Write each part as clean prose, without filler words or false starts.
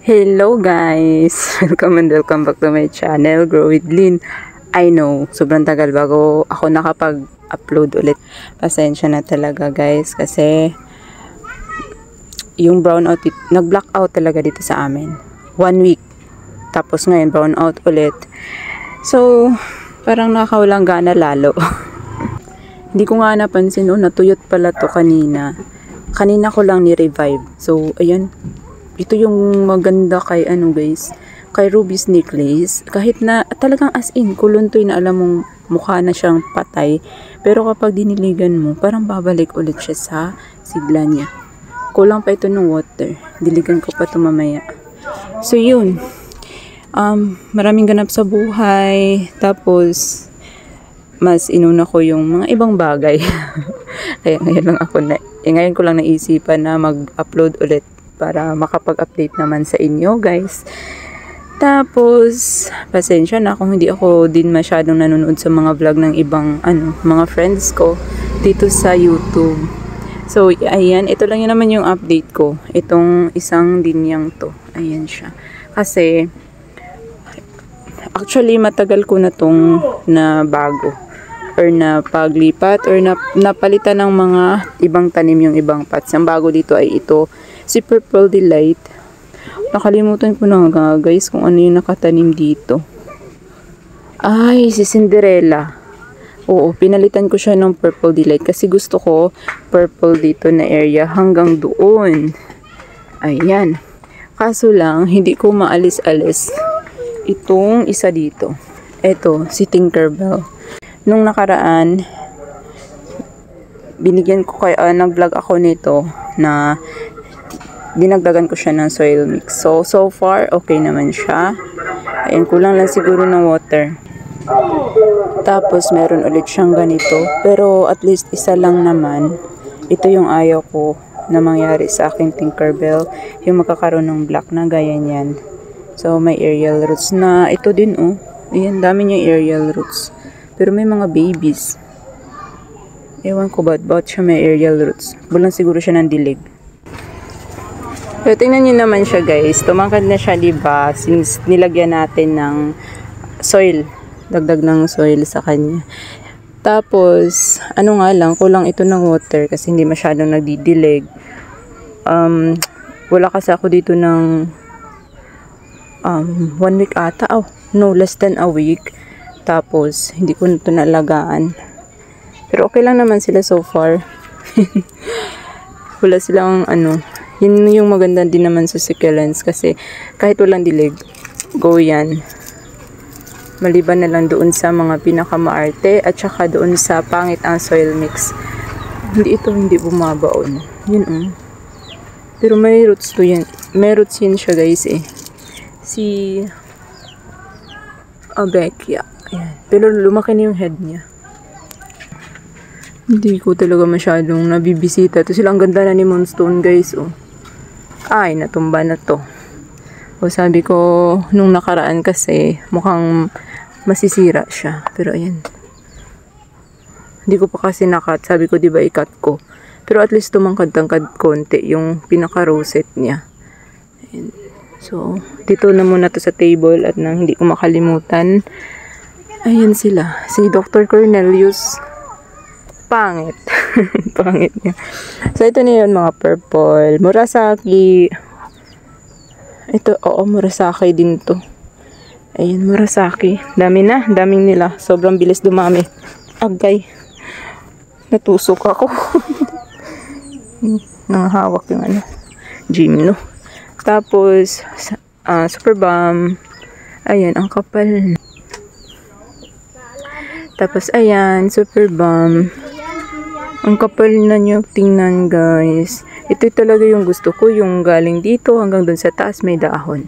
Hello guys! Welcome back to my channel, Grow with Lynn. I know, sobrang tagal bago ako nakapag-upload ulit. Pasensya na talaga guys kasi yung brownout, nag-blackout talaga dito sa amin. 1 week. Tapos ngayon brownout ulit. So, parang nakawalang gana lalo. Hindi ko nga napansin, natuyot pala to kanina. Kanina ko lang ni-revive. So, ayan. Ito yung maganda kay guys, kay Ruby's necklace. Kahit na talagang as in, kuluntoy na alam mong mukha na siyang patay. Pero kapag diniligan mo, parang babalik ulit siya sa sigla niya. Kulang pa ito ng water. Diligan ko pa ito mamaya. So, yun. Maraming ganap sa buhay. Tapos, mas inuna ko yung mga ibang bagay. Kaya ngayon ko lang naisipan na mag-upload ulit para makapag-update naman sa inyo guys. Tapos, pasensya na kung hindi ako din masyadong nanonood sa mga vlog ng ibang mga friends ko dito sa YouTube. So, ayan, ito lang yun naman yung update ko. Itong isang linyang to. Ayan siya. Kasi, actually, matagal ko na tong na bago or na paglipat or napalitan ng mga ibang tanim yung ibang pots. Ang bago dito ay ito, si Purple Delight. Nakalimutan ko na nga guys kung ano yung nakatanim dito. Ay, si Cinderella. Oo, pinalitan ko siya ng Purple Delight kasi gusto ko purple dito na area hanggang doon. Ayan. Kaso lang, hindi ko maalis-alis itong isa dito. Ito, si Tinkerbell. Nung nakaraan, binigyan ko nag-vlog ako nito na dinagdagan ko siya ng soil mix. So far, okay naman siya. Ayan, kulang lang siguro ng water. Tapos, meron ulit siyang ganito. Pero, at least, isa lang naman. Ito yung ayaw ko na mangyari sa aking Tinkerbell. Yung magkakaroon ng black na gaya niyan. So, may aerial roots na. Ito din, Ayan, dami niya aerial roots. Pero may mga babies. Ewan ko ba't siya may aerial roots. Bulang siguro siya ng dilig. Pero tingnan nyo naman siya guys. Tumangkad na siya diba? Since nilagyan natin ng soil. Dagdag ng soil sa kanya. Tapos, nga lang, kulang ito ng water kasi hindi masyadong nagdidilig. Wala kasi ako dito ng 1 week ata. No, less than a week. Tapos, hindi ko na ito naalagaan. Pero okay lang naman sila so far. Wala silang yun yung maganda din naman sa succulents kasi kahit walang dilig, go yan. Maliban na lang doon sa mga pinakamaarte at saka doon sa pangit ang soil mix. Hindi bumabaon. Yun Pero may roots to yan. May roots yun siya guys Si Abekya. Ayan. Pero lumaki na yung head niya. Hindi ko talaga masyadong nabibisita. Ito silang ganda na ni Moonstone guys. Ay, natumba na to. Sabi ko, nung nakaraan kasi, mukhang masisira siya. Pero ayan. Hindi ko pa kasi nakat. Sabi ko, diba ikat ko. Pero at least tumangkad-tangkad konti yung pinaka-rosette niya. Ayan. So, dito na muna to sa table at nang hindi ko makalimutan. Ayan sila. Si Dr. Cornelius. Pangit. Pangit niya. So, ito na yun mga purple. Murasaki. Ito, Murasaki din to. Ayan, Murasaki. Daming nila. Sobrang bilis dumami. Agay. Natusok ako. Nanghawak yung Gymno. Tapos, Super Balm. Ayan, ang kapal. Tapos, ayan, Super Balm. Ang kapal na niyo tingnan, guys. Ito talaga yung gusto ko, yung galing dito hanggang dun sa taas may dahon.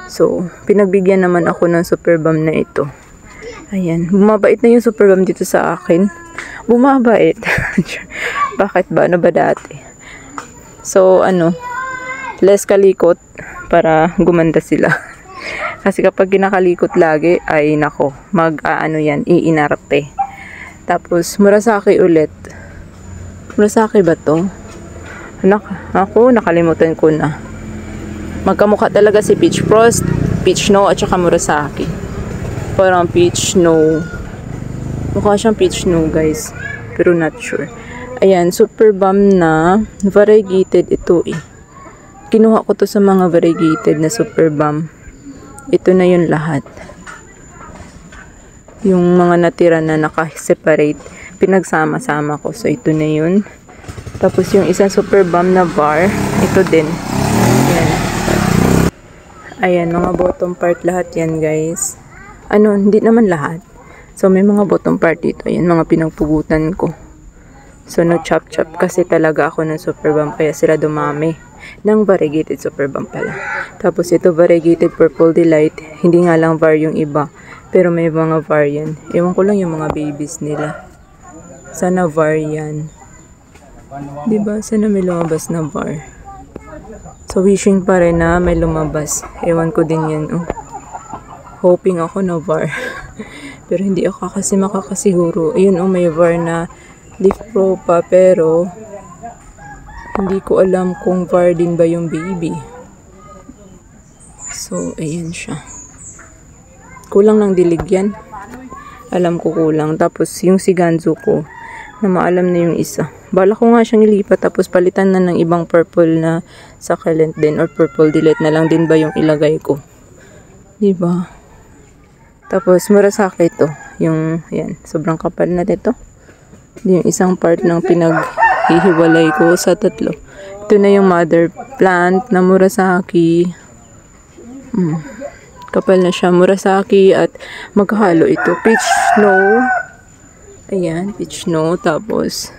So, pinagbigyan naman ako ng Super Balm na ito. Ayan, bumabait na yung Super Balm dito sa akin. Bumabait. Bakit ba? Ano ba dati? So, less kalikot para gumanda sila. Kasi kapag kinakalikot lagi, ay nako, iinarte. Tapos, Murasaki ulit. Murasaki ba to? Ako, nakalimutan ko na. Magkamukha talaga si Peach Frost, Peach Snow, at saka Murasaki. Parang Peach Snow. Mukha siyang Peach Snow, guys. Pero not sure. Ayan, Super Balm na variegated ito eh. Kinuha ko to sa mga variegated na Super Balm. Ito na yun lahat. Yung mga natira na naka-separate, pinagsama-sama ko. So, ito na yun. Tapos, yung isang Super Balm na bar, ito din. Ayan. Ayan, mga bottom part lahat yan, guys. Ano, hindi naman lahat. So, may mga bottom part dito. Ayan, mga pinagpugutan ko. So, no-chop-chop kasi talaga ako ng Super Balm. Kaya sila dumami ng variegated Super Balm pala. Tapos, ito variegated Purple Delight. Hindi nga lang var yung iba. Pero may mga var yan. Ewan ko lang yung mga babies nila. Sana var yan. Diba? Sana may lumabas na var. So, wishing pa rin na may lumabas. Ewan ko din yan. Oh. Hoping ako na var. Pero hindi ako kasi makakasiguro. Ayun, oh, may var na Leaf Pro pa. Pero, hindi ko alam kung var din ba yung baby. So, ayan siya. Kulang ng dilig yan. Alam ko kulang. Tapos, yung si Ganzo ko, na maalam na yung isa. Bala ko nga siyang ilipat, tapos palitan na ng ibang purple na succulent din, or purple delight na lang din ba yung ilagay ko. Diba? Tapos, Murasaki ito. Yung, yan, sobrang kapal na dito. Yung isang part ng pinaghihiwalay ko sa tatlo. Ito na yung mother plant na Murasaki. Kapal na siya, Murasaki, at maghalo ito. Peach Snow. Ayan, Peach Snow. Tapos,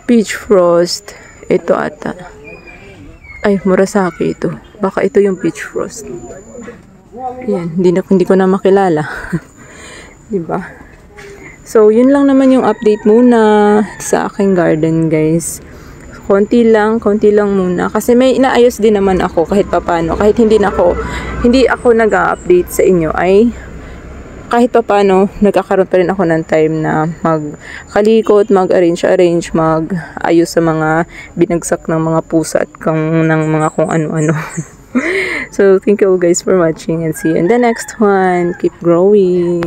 Peach Frost. Ito ata. Ay, Murasaki ito. Baka ito yung Peach Frost. Ayan, hindi ko na makilala. Diba? So, yun lang naman yung update muna sa aking garden, guys. Konti lang muna. Kasi may inaayos din naman ako kahit papano. Kahit hindi ako nag-update sa inyo, ay kahit papano, nagkakaroon pa rin ako ng time na magkalikot, mag-arrange, mag-ayos sa mga binagsak ng mga pusa at ng mga kung ano-ano. So, thank you all guys for watching and see you in the next one. Keep growing!